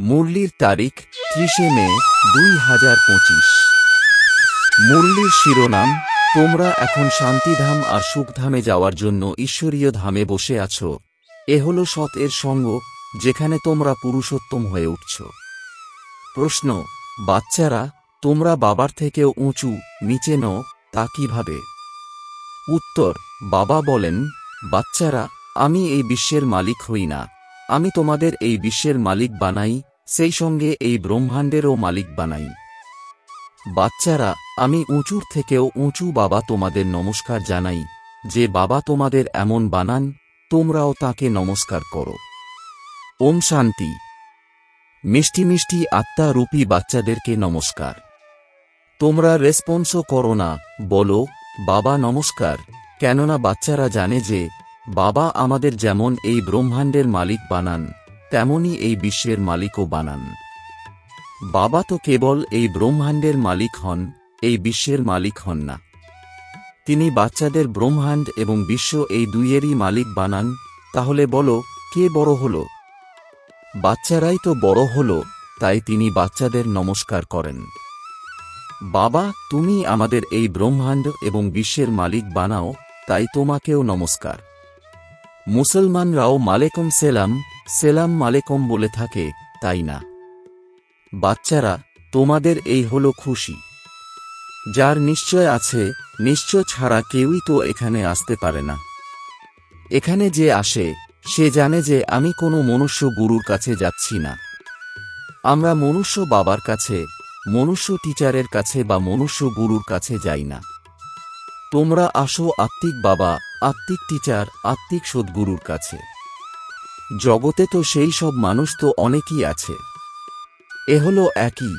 মুরলির তারিখ 30 মে 2025। মুরলির শিরোনাম, তোমরা এখন শান্তিধাম আর সুখধামে যাওয়ার জন্য ঈশ্বরীয় ধামে বসে আছো। এ হল সৎ এর সঙ্গ, যেখানে তোমরা পুরুষোত্তম হয়ে উঠছ। প্রশ্ন, বাচ্চারা, তোমরা বাবার থেকেও উঁচু নিচে নও, তা কিভাবে? উত্তর, বাবা বলেন, বাচ্চারা, আমি এই বিশ্বের মালিক হই না, আমি তোমাদের এই বিশ্বের মালিক বানাই, সেই সঙ্গে এই ব্রহ্মাণ্ডেরও মালিক বানাই। বাচ্চারা, আমি উঁচুর থেকেও উঁচু বাবা তোমাদের নমস্কার জানাই। যে বাবা তোমাদের এমন বানান, তোমরাও তাকে নমস্কার করো। ওম শান্তি। মিষ্টি মিষ্টি আত্মা রূপী বাচ্চাদেরকে নমস্কার। তোমরা রেসপন্সও করো না, বলো, বাবা নমস্কার, কেননা বাচ্চারা জানে যে বাবা আমাদের যেমন এই ব্রহ্মাণ্ডের মালিক বানান, তেমনি এই বিশ্বের মালিকও বানান। বাবা তো কেবল এই ব্রহ্মাণ্ডের মালিক হন, এই বিশ্বের মালিক হন না। তিনি বাচ্চাদের ব্রহ্মাণ্ড এবং বিশ্ব এই দুইয়েরই মালিক বানান। তাহলে বলো, কে বড় হল? বাচ্চারাই তো বড় হল, তাই তিনি বাচ্চাদের নমস্কার করেন। বাবা, তুমি আমাদের এই ব্রহ্মাণ্ড এবং বিশ্বের মালিক বানাও, তাই তোমাকেও নমস্কার। মুসলমানরাও মালেকুম সেলাম, সেলাম মালেকুম বলে থাকে, তাই না? বাচ্চারা, তোমাদের এই হল খুশি। যার নিশ্চয় আছে, নিশ্চয় ছাড়া কেউই তো এখানে আসতে পারে না। এখানে যে আসে, সে জানে যে আমি কোনো মনুষ্য গুরুর কাছে যাচ্ছি না। আমরা মনুষ্য বাবার কাছে, মনুষ্য টিচারের কাছে বা মনুষ্য গুরুর কাছে যাই না। তোমরা আসো আত্মিক বাবা, আত্মিক টিচার, আত্মিক সদ্গুরুর কাছে। জগতে তো সেই সব মানুষ তো অনেকই আছে। এ হলো একই।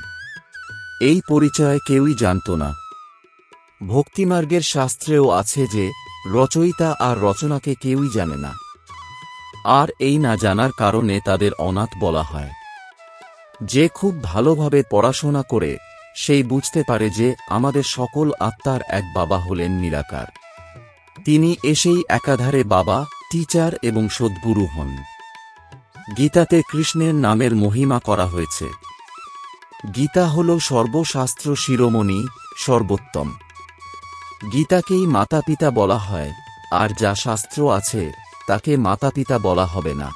এই পরিচয় কেউই জানত না। ভক্তিমার্গের শাস্ত্রেও আছে যে রচয়িতা আর রচনাকে কেউই জানে না। আর এই না জানার কারণে তাদের অনাথ বলা হয়। যে খুব ভালোভাবে পড়াশোনা করে, সেই বুঝতে পারে যে আমাদের সকল আত্মার এক বাবা হলেন নিরাকার। তিনি এসেই একাধারে বাবা, টিচার এবং সদ্গুরু হন। গীতাতে কৃষ্ণের নামের মহিমা করা হয়েছে। গীতা হল সর্বশাস্ত্র শিরোমণি, সর্বোত্তম। গীতাকেই মাতাপিতা বলা হয়, আর যা শাস্ত্র আছে তাকে মাতাপিতা বলা হবে না।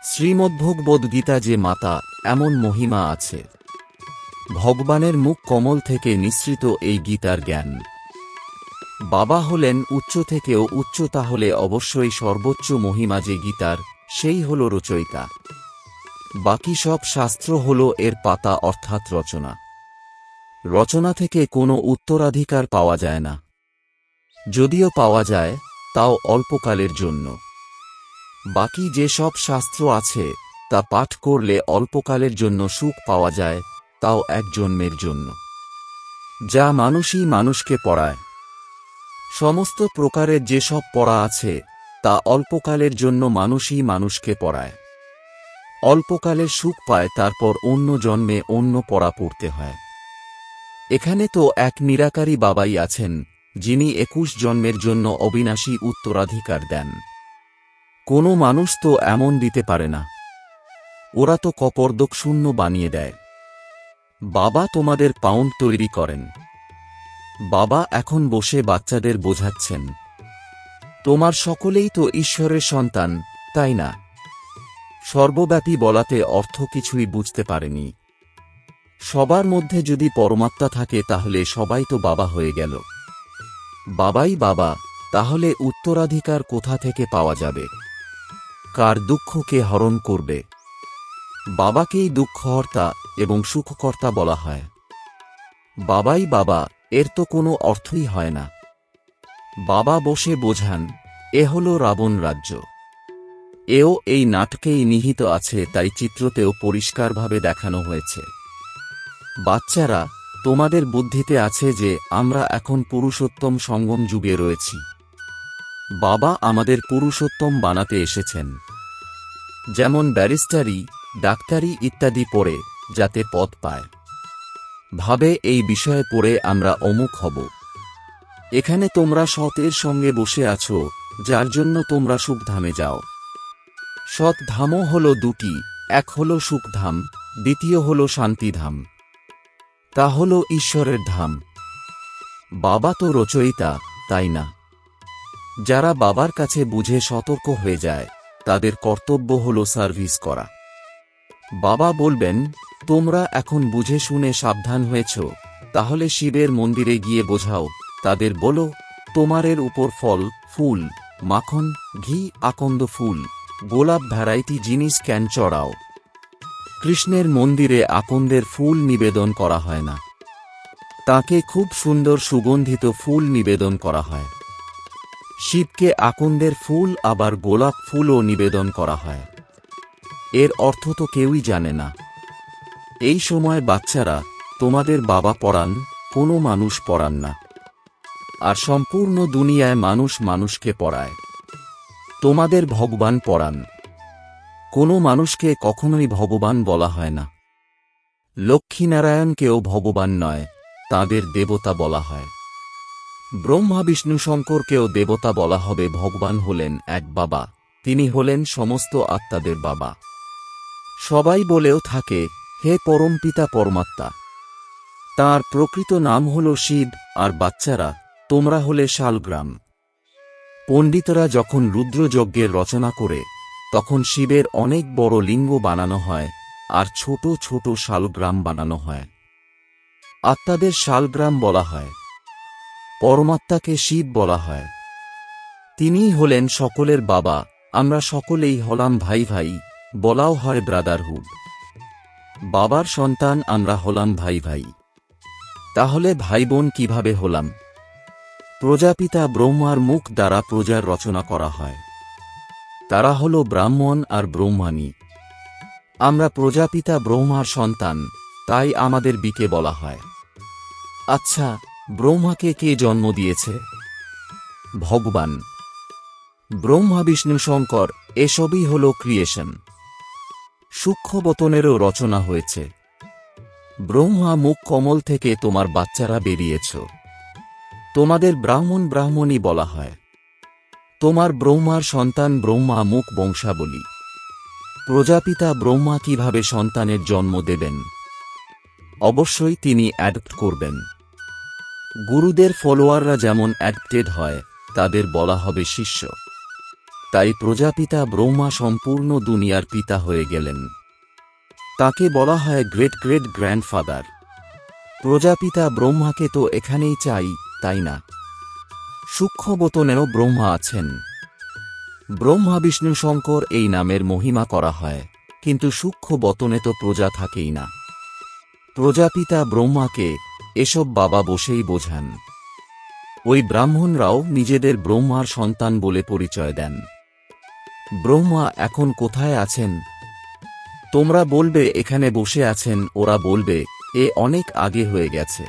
শ্রীমদ্ভগবদ্গীতা যে মাতা, এমন মহিমা আছে। ভগবানের মুখ কমল থেকে নিঃসৃত এই গীতার জ্ঞান। বাবা হলেন উচ্চ থেকেও উচ্চ, তাহলে অবশ্যই সর্বোচ্চ মহিমা যে গীতার, সেই হল রচয়িতা। বাকি সব শাস্ত্র হল এর পাতা অর্থাৎ রচনা। রচনা থেকে কোনো উত্তরাধিকার পাওয়া যায় না। যদিও পাওয়া যায়, তাও অল্পকালের জন্য। বাকি যে সব শাস্ত্র আছে, তা পাঠ করলে অল্পকালের জন্য সুখ পাওয়া যায়, তাও এক জন্মের জন্য। যা মানুষই মানুষকে পড়ায়। সমস্ত প্রকারের যেসব পড়া আছে, তা অল্পকালের জন্য মানুষই মানুষকে পড়ায়। অল্পকালের সুখ পায়, তারপর অন্য জন্মে অন্য পড়া পড়তে হয়। এখানে তো এক নিরাকারী বাবাই আছেন, যিনি 21 জন্মের জন্য অবিনাশী উত্তরাধিকার দেন। কোনো মানুষ তো এমন দিতে পারে না। ওরা তো কপর্দক শূন্য বানিয়ে দেয়। বাবা তোমাদের পাউন্ড তৈরি করেন। বাবা এখন বসে বাচ্চাদের বোঝাচ্ছেন, তোমার সকলেই তো ঈশ্বরের সন্তান, তাই না? সর্বব্যাপী বলাতে অর্থ কিছুই বুঝতে পারেনি। সবার মধ্যে যদি পরমাত্মা থাকে, তাহলে সবাই তো বাবা হয়ে গেল। বাবাই বাবা, তাহলে উত্তরাধিকার কোথা থেকে পাওয়া যাবে? কার দুঃখকে হরণ করবে? বাবাকেই দুঃখহর্তা এবং সুখকর্তা বলা হয়। বাবাই বাবা, এর তো কোনো অর্থই হয় না। বাবা বসে বোঝান, এ হল রাবণ রাজ্য। এও এই নাটকেই নিহিত আছে, তাই চিত্রতেও পরিষ্কারভাবে দেখানো হয়েছে। বাচ্চারা, তোমাদের বুদ্ধিতে আছে যে আমরা এখন পুরুষোত্তম সঙ্গম যুগে রয়েছি। বাবা আমাদের পুরুষোত্তম বানাতে এসেছেন। যেমন ব্যারিস্টারি, ডাক্তারি ইত্যাদি পড়ে, যাতে পদ পায়। ভাবে এই বিষয়ে পড়ে আমরা অমুক হব। এখানে তোমরা সতের সঙ্গে বসে আছো, যার জন্য তোমরা সুখধামে যাও। সৎ ধামও হল দুটি, এক হল সুখধাম, দ্বিতীয় হল শান্তিধাম। তা হল ঈশ্বরের ধাম। বাবা তো রচয়িতা, তাই না? যারা বাবার কাছে বুঝে সতর্ক হয়ে যায়, তাদের কর্তব্য হল সার্ভিস করা। বাবা বলবেন, তোমরা এখন বুঝে শুনে সাবধান হয়েছ, তাহলে শিবের মন্দিরে গিয়ে বোঝাও, তাদের বলো, তোমারের উপর ফল, ফুল, মাখন, ঘি, আকন্দ ফুল, গোলাপ ভ্যারাইটি জিনিস ক্যান চড়াও। কৃষ্ণের মন্দিরে আকন্দের ফুল নিবেদন করা হয় না, তাকে খুব সুন্দর সুগন্ধিত ফুল নিবেদন করা হয়। শিবকে আকন্দের ফুল আবার গোলাপ ফুলও নিবেদন করা হয়। এর অর্থ তো কেউই জানে না। এই সময় বাচ্চারা, তোমাদের বাবা পড়ান, কোনো মানুষ পড়ান না। আর সম্পূর্ণ দুনিয়ায় মানুষ মানুষকে পড়ায়। তোমাদের ভগবান পড়ান। কোনো মানুষকে কখনোই ভগবান বলা হয় না। লক্ষ্মীনারায়ণকেও ভগবান নয়, তাঁদের দেবতা বলা হয়। ব্রহ্মা বিষ্ণু শঙ্করকেও দেবতা বলা হবে। ভগবান হলেন এক বাবা, তিনি হলেন সমস্ত আত্মাদের বাবা। সবাই বলেও থাকে, হে পরমপিতা পরমাত্মা। তাঁর প্রকৃত নাম হল শিব। আর বাচ্চারা, তোমরা হলে শালগ্রাম। পণ্ডিতরা যখন রুদ্রযজ্ঞের রচনা করে, তখন শিবের অনেক বড় লিঙ্গ বানানো হয় আর ছোট ছোট শালগ্রাম বানানো হয়। আত্মাদের শালগ্রাম বলা হয়, পরমাত্মাকে শিব বলা হয়। তিনিই হলেন সকলের বাবা। আমরা সকলেই হলাম ভাই ভাই, বলাও হয় ব্রাদারহুড। বাবার সন্তান আমরা হলাম ভাই ভাই। তাহলে ভাই বোন কিভাবে হলাম? প্রজাপিতা ব্রহ্মার মুখ দ্বারা প্রজার রচনা করা হয়। তারা হল ব্রাহ্মণ আর ব্রহ্মাণী। আমরা প্রজাপিতা ব্রহ্মার সন্তান, তাই আমাদের বিকে বলা হয়। আচ্ছা, ব্রহ্মাকে কে জন্ম দিয়েছে? ভগবান। ব্রহ্মা বিষ্ণু শঙ্কর, এসবই হল ক্রিয়েশন। সূক্ষ্মবতনেরও রচনা হয়েছে। ব্রহ্মা মুখ কমল থেকে তোমার বাচ্চারা বেরিয়েছ। তোমাদের ব্রাহ্মণ ব্রাহ্মণী বলা হয়। তোমার ব্রহ্মার সন্তান ব্রহ্মা মুখ বংশাবলী। প্রজাপিতা ব্রহ্মা কিভাবে সন্তানের জন্ম দেবেন? অবশ্যই তিনি অ্যাডপ্ট করবেন। গুরুদের ফলোয়াররা যেমন অ্যাডপ্টেড হয়, তাদের বলা হবে শিষ্য। তাই প্রজাপিতা ব্রহ্মা সম্পূর্ণ দুনিয়ার পিতা হয়ে গেলেন। তাকে বলা হয় গ্রেট গ্রেট গ্র্যান্ডফাদার। প্রজাপিতা ব্রহ্মাকে তো এখানেই চাই, তাই না? সূক্ষ্মবতনেও ব্রহ্মা আছেন। ব্রহ্মা বিষ্ণু শঙ্কর এই নামের মহিমা করা হয়, কিন্তু সূক্ষ্মবতনে তো প্রজা থাকেই না। প্রজাপিতা ব্রহ্মাকে এসব বাবা বসেই বোঝান। ওই ব্রাহ্মণরাও নিজেদের ব্রহ্মার সন্তান বলে পরিচয় দেন। ব্রহ্মা এখন কোথায় আছেন? তোমরা বলবে এখানে বসে আছেন, ওরা বলবে এ অনেক আগে হয়ে গেছে।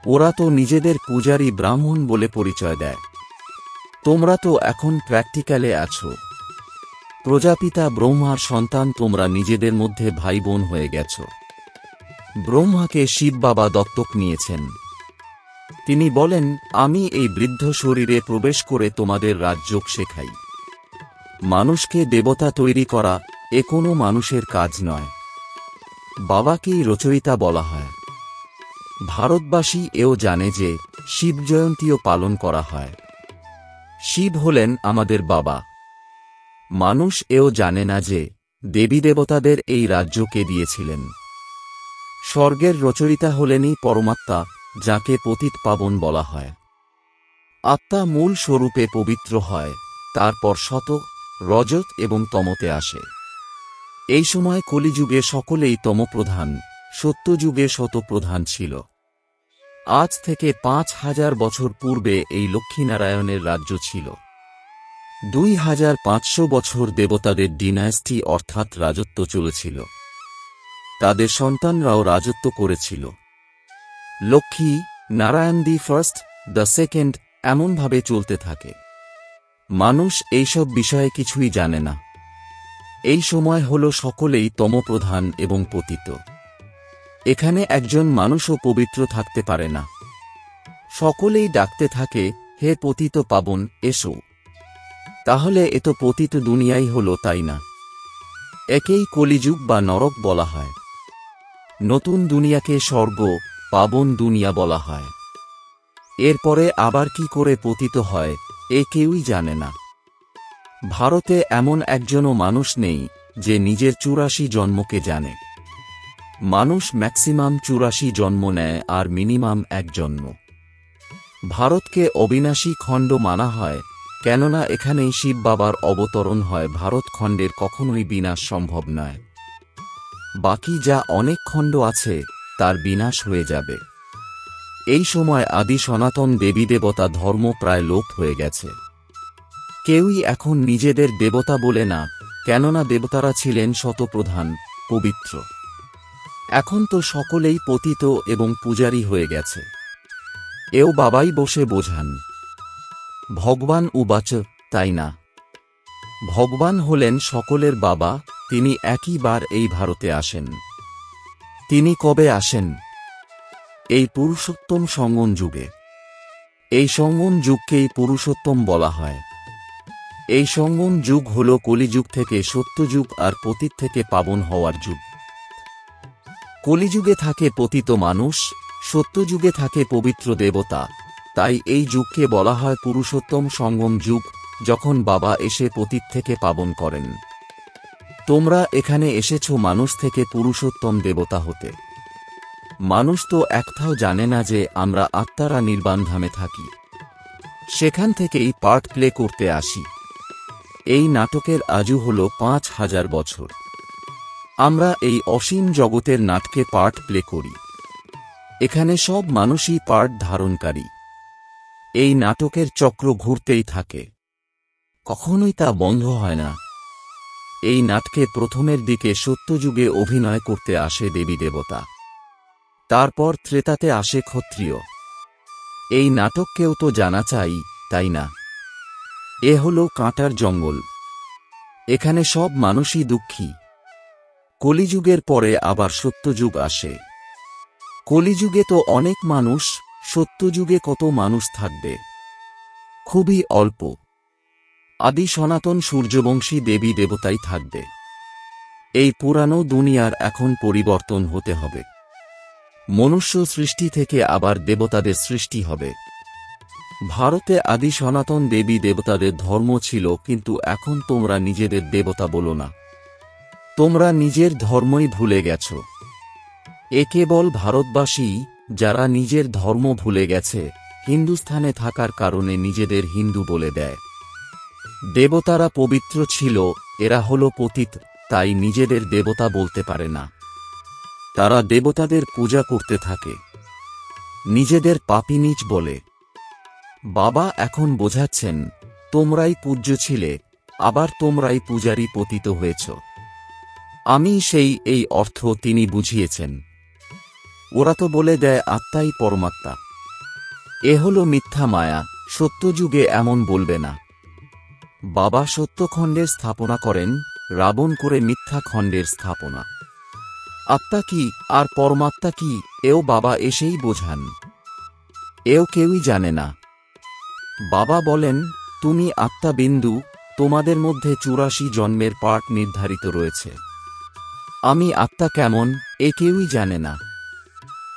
ওরা তো নিজেদের পূজারী ব্রাহ্মণ বলে পরিচয় দেয়। তোমরা তো এখন প্র্যাকটিক্যালে আছো। প্রজাপিতা ব্রহ্মার সন্তান তোমরা নিজেদের মধ্যে ভাই বোন হয়ে গেছ। ব্রহ্মাকে শিব বাবা দত্তক নিয়েছেন। তিনি বলেন, আমি এই বৃদ্ধ শরীরে প্রবেশ করে তোমাদের রাজযোগ শেখাই। মানুষকে দেবতা তৈরি করা এ কোনো মানুষের কাজ নয়। বাবাকেই রচয়িতা বলা হয়। ভারতবাসী এও জানে যে শিব জয়ন্তীও পালন করা হয়। শিব হলেন আমাদের বাবা। মানুষ এও জানে না যে দেবী দেবতাদের এই রাজ্য কে দিয়েছিলেন। স্বর্গের রচয়িতা হলেনই পরমাত্মা, যাকে পতিত পাবন বলা হয়। আত্মা মূল স্বরূপে পবিত্র হয়, তারপর শত, রজত এবং তমতে আসে। এই সময় কলিযুগে সকলেই তমপ্রধান, সত্যযুগে শতপ্রধান ছিল। আজ থেকে ৫,০০০ বছর পূর্বে এই লক্ষ্মীনারায়ণের রাজ্য ছিল। ২৫০০ বছর দেবতাদের ডিনাস্টি অর্থাৎ রাজত্ব চলেছিল। তাদের সন্তানরাও রাজত্ব করেছিল। Lakshmi Narayan the first, the second, এমনভাবে চলতে থাকে। মানুষ এইসব বিষয়ে কিছুই জানে না। এই সময় হল সকলেই তমপ্রধান এবং পতিত। এখানে একজন মানুষও পবিত্র থাকতে পারে না। সকলেই ডাকতে থাকে, হে পতিত পাবন, এসো। তাহলে এ তো পতিত দুনিয়াই হল, তাই না? একেই কলিযুগ বা নরক বলা হয়। নতুন দুনিয়াকে স্বর্গ, পাবন দুনিয়া বলা হয়। এরপরে আবার কি করে পতিত হয় এ কেউই জানে না। ভারতে এমন একজনও মানুষ নেই যে নিজের ৮৪ জন্মকে জানে। মানুষ ম্যাক্সিমাম ৮৪ জন্ম নেয় আর মিনিমাম এক জন্ম। ভারতকে অবিনাশী খণ্ড মানা হয়, কেননা এখানেই শিব বাবার অবতরণ হয়। ভারত খণ্ডের কখনোই বিনাশ সম্ভব নয়। বাকি যা অনেক খণ্ড আছে তার বিনাশ হয়ে যাবে। এই সময় আদি সনাতন দেবী দেবতা ধর্ম প্রায় লোপ হয়ে গেছে। কেউই এখন নিজেদের দেবতা বলে না, কেননা দেবতারা ছিলেন শতপ্রধান, পবিত্র। এখন তো সকলেই পতিত এবং পূজারী হয়ে গেছে। এও বাবাই বসে বোঝান। ভগবান উবাচ, তাই না? ভগবান হলেন সকলের বাবা, তিনি একইবার এই ভারতে আসেন। তিনি কবে আসেন? এই পুরুষোত্তম সঙ্গম যুগে। এই সঙ্গম যুগকেই পুরুষোত্তম বলা হয়। এই সঙ্গম যুগ হল কলিযুগ থেকে সত্যযুগ আর পতিত থেকে পাবন হওয়ার যুগ। কলিযুগে থাকে পতিত মানুষ, সত্যযুগে থাকে পবিত্র দেবতা। তাই এই যুগকে বলা হয় পুরুষোত্তম সঙ্গম যুগ, যখন বাবা এসে পতিত থেকে পাবন করেন। তোমরা এখানে এসেছো মানুষ থেকে পুরুষোত্তম দেবতা হতে। মানুষ তো একটাও জানে না যে আমরা আত্মারা নির্বাণধামে থাকি। সেখান থেকেই পার্ট প্লে করতে আসি। এই নাটকের আয়ু হল ৫,০০০ বছর। আমরা এই অসীম জগতের নাটকে পার্ট প্লে করি। এখানে সব মানুষই পার্ট ধারণকারী। এই নাটকের চক্র ঘুরতেই থাকে, কখনোই তা বন্ধ হয় না। এই নাটকে প্রথমের দিকে সত্যযুগে অভিনয় করতে আসে দেবী দেবতা, তারপর ত্রেতাতে আসে ক্ষত্রিয়। এই নাটককেও তো জানা চাই, তাই না? এ হল কাঁটার জঙ্গল। এখানে সব মানুষই দুঃখী। কলিযুগের পরে আবার সত্যযুগ আসে। কলিযুগে তো অনেক মানুষ, সত্যযুগে কত মানুষ থাকবে? খুবই অল্প। আদি সনাতন সূর্যবংশী দেবী দেবতাই থাকবে। এই পুরানো দুনিয়ার এখন পরিবর্তন হতে হবে। মনুষ্য সৃষ্টি থেকে আবার দেবতাদের সৃষ্টি হবে। ভারতে আদি সনাতন দেবী দেবতাদের ধর্ম ছিল, কিন্তু এখন তোমরা নিজেদের দেবতা বলো না। তোমরা নিজের ধর্মই ভুলে গেছ। এ কেবল ভারতবাসী যারা নিজের ধর্ম ভুলে গেছে, হিন্দুস্থানে থাকার কারণে নিজেদের হিন্দু বলে দেয়। দেবতারা পবিত্র ছিল, এরা হল পতিত, তাই নিজেদের দেবতা বলতে পারে না। তারা দেবতাদের পূজা করতে থাকে, নিজেদের পাপী নীচ বলে। বাবা এখন বোঝাচ্ছেন, তোমরাই পূজ্য ছিলে, আবার তোমরাই পূজারী পতিত হয়েছ। আমি সেই এই অর্থ তিনি বুঝিয়েছেন। ওরা তো বলে দেয় আত্মাই পরমাত্মা। এ হল মিথ্যা মায়া, সত্যযুগে এমন বলবে না। বাবা সত্যখণ্ডের স্থাপনা করেন, রাবণ করে মিথ্যা খণ্ডের স্থাপনা। আত্মা কি আর পরমাত্মা কি এও বাবা এসেই বোঝান। এও কেউই জানে না। বাবা বলেন, তুমি আত্মা বিন্দু, তোমাদের মধ্যে ৮৪ জন্মের পার্ট নির্ধারিত রয়েছে। আমি আত্মা কেমন এ কেউই জানে না।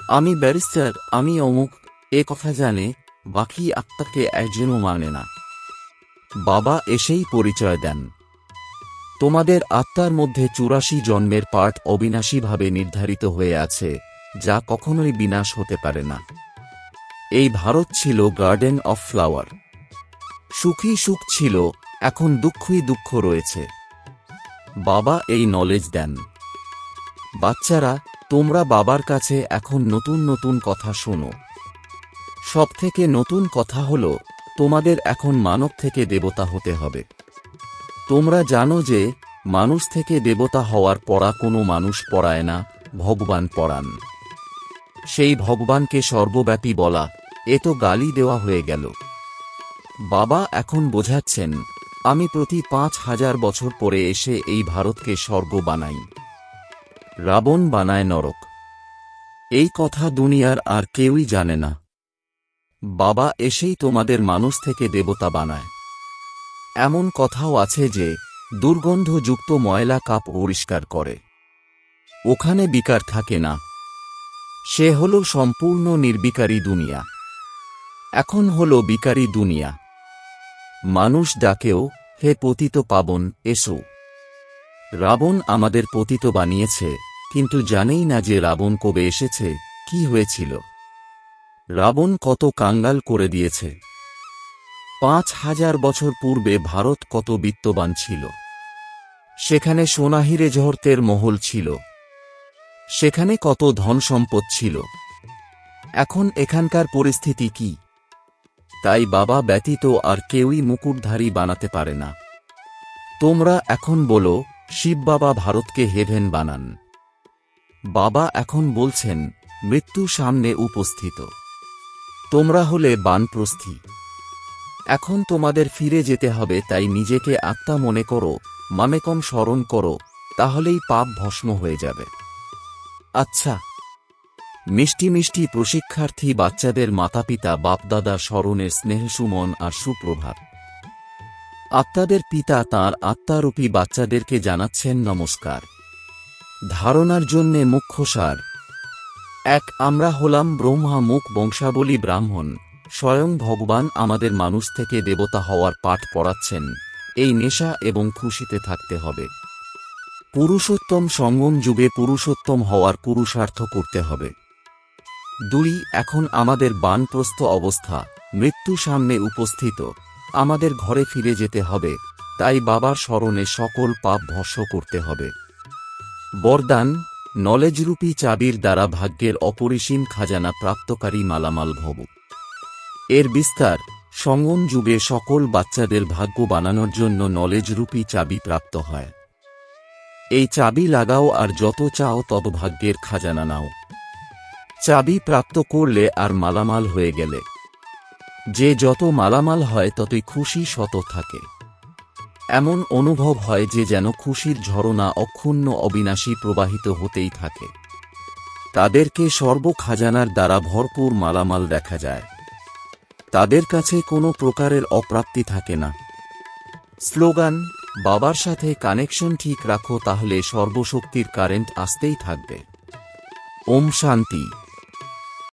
আমি ব্যারিস্টার, আমি অমুক, এ কথা জানে, বাকি আত্মাকে একজনও মানে না। বাবা এসেই পরিচয় দেন, তোমাদের আত্মার মধ্যে ৮৪ জন্মের পার্ট অবিনাশীভাবে নির্ধারিত হয়ে আছে, যা কখনোই বিনাশ হতে পারে না। এই ভারত ছিল গার্ডেন অফ ফ্লাওয়ার। সুখী সুখ ছিল, এখন দুঃখই দুঃখ রয়েছে। বাবা এই নলেজ দেন। বাচ্চারা, তোমরা বাবার কাছে এখন নতুন নতুন কথা শোনো। সবথেকে নতুন কথা হল, তোমাদের এখন মানব থেকে দেবতা হতে হবে। তোমরা জানো যে মানুষ থেকে দেবতা হওয়ার পড়া কোনো মানুষ পড়ায় না, ভগবান পড়ান। সেই ভগবানকে সর্বব্যাপী বলা, এ তো গালি দেওয়া হয়ে গেল। বাবা এখন বোঝাচ্ছেন, আমি প্রতি ৫,০০০ বছর পরে এসে এই ভারতকে স্বর্গ বানাই, রাবণ বানায় নরক। এই কথা দুনিয়ার আর কেউই জানে না। বাবা এসেই তোমাদের মানুষ থেকে দেবতা বানায়। এমন কথাও আছে যে দুর্গন্ধযুক্ত ময়লা কাপ পরিষ্কার করে। ওখানে বিকার থাকে না। সে হল সম্পূর্ণ নির্বিকারী দুনিয়া। এখন হল বিকারী দুনিয়া। মানুষ ডাকেও, হে পতিত পাবন, এসো। রাবণ আমাদের পতিত বানিয়েছে, কিন্তু জানেই না যে রাবণ কবে এসেছে, কি হয়েছিল। রাবণ কত কাঙ্গাল করে দিয়েছে। ৫,০০০ বছর পূর্বে ভারত কত বিত্তবান ছিল। সেখানে সোনাহিরে জহরতের মহল ছিল। সেখানে কত ধন সম্পদ ছিল। এখন এখানকার পরিস্থিতি কি? তাই বাবা ব্যতীত আর কেউই মুকুটধারী বানাতে পারে না। তোমরা এখন বলো, শিব বাবা ভারতকে হেভেন বানান। বাবা এখন বলছেন, মৃত্যু সামনে উপস্থিত। তোমরা হলে বানপ্রস্থী। এখন তোমাদের ফিরে যেতে হবে, তাই নিজেকে আত্মা মনে করো, মামেকম স্মরণ করো, তাহলেই পাপ ভস্ম হয়ে যাবে। আচ্ছা, মিষ্টি মিষ্টি প্রশিক্ষার্থী বাচ্চাদের মাতাপিতা বাপদাদা স্মরণের স্নেহসুমন আর সুপ্রভাত। আত্মাদের পিতা তাঁর আত্মারূপী বাচ্চাদেরকে জানাচ্ছেন নমস্কার। ধারণার জন্যে মুখ্য সার। ১. আমরা হলাম ব্রহ্মা মুখ বংশাবলী ব্রাহ্মণ। স্বয়ং ভগবান আমাদের মানুষ থেকে দেবতা হওয়ার পাঠ পড়াচ্ছেন। এই নেশা এবং খুশিতে থাকতে হবে। পুরুষোত্তম সঙ্গম যুগে পুরুষোত্তম হওয়ার পুরুষার্থ করতে হবে। ২. এখন আমাদের বানপ্রস্থ অবস্থা, মৃত্যু সামনে উপস্থিত। আমাদের ঘরে ফিরে যেতে হবে, তাই বাবার স্মরণে সকল পাপ ভস্ম করতে হবে। বরদান, নলেজরূপী চাবির দ্বারা ভাগ্যের অপরিসীম খাজানা প্রাপ্তকারী মালামাল ভব। এর বিস্তার, সঙ্গম যুগে সকল বাচ্চাদের ভাগ্য বানানোর জন্য নলেজরূপী চাবি প্রাপ্ত হয়। এই চাবি লাগাও আর যত চাও তত ভাগ্যের খাজানা নাও। চাবি প্রাপ্ত করলে আর মালামাল হয়ে গেলে, যে যত মালামাল হয় ততই খুশি শত থাকে। এমন অনুভব হয় যে যেন খুশির ঝরনা অক্ষুণ্ণ অবিনাশী প্রবাহিত হতেই থাকে। তাদেরকে সর্বখাজানার দ্বারা ভরপুর মালামাল দেখা যায়। তাদের কাছে কোনো প্রকারের অপ্রাপ্তি থাকে না। স্লোগান, বাবার সাথে কানেকশন ঠিক রাখো, তাহলে সর্বশক্তির কারেন্ট আসতেই থাকবে। ওম শান্তি।